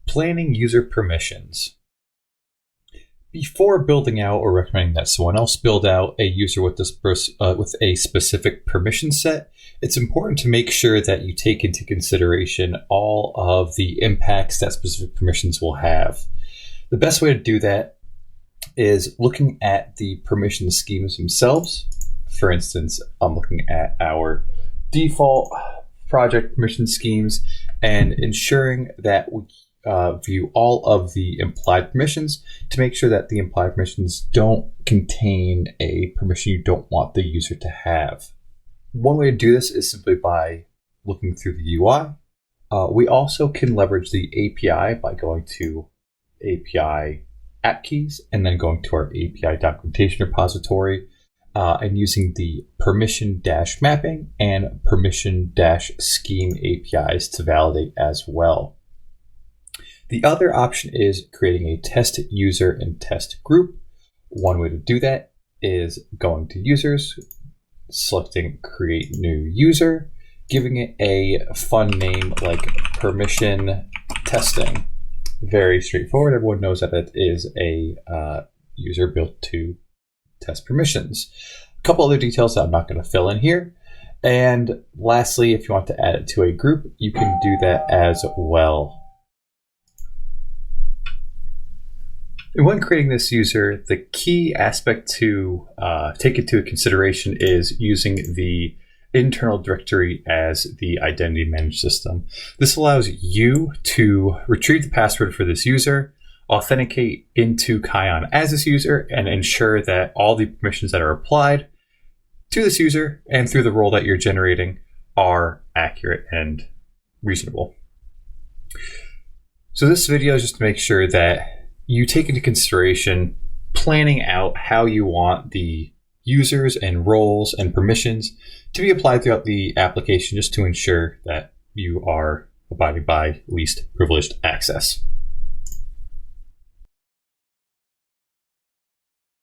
Planning user permissions. Before building out or recommending that someone else build out a user with with a specific permission set, it's important to make sure that you take into consideration all of the impacts that specific permissions will have. The best way to do that is looking at the permission schemes themselves. For instance, I'm looking at our default project permission schemes and ensuring that we view all of the implied permissions to make sure that the implied permissions don't contain a permission you don't want the user to have. One way to do this is simply by looking through the UI. We also can leverage the API by going to API app keys and then going to our API documentation repository and using the permission-mapping and permission-scheme APIs to validate as well. The other option is creating a test user and test group. One way to do that is going to users, selecting create new user, giving it a fun name like permission testing. Very straightforward. Everyone knows that it is a user built to test permissions. A couple other details that I'm not going to fill in here. And lastly, if you want to add it to a group, you can do that as well. And when creating this user, the key aspect to take into consideration is using the internal directory as the identity managed system. This allows you to retrieve the password for this user, authenticate into Kion as this user, and ensure that all the permissions that are applied to this user and through the role that you're generating are accurate and reasonable. So this video is just to make sure that you take into consideration planning out how you want the users and roles and permissions to be applied throughout the application, just to ensure that you are abiding by least privileged access.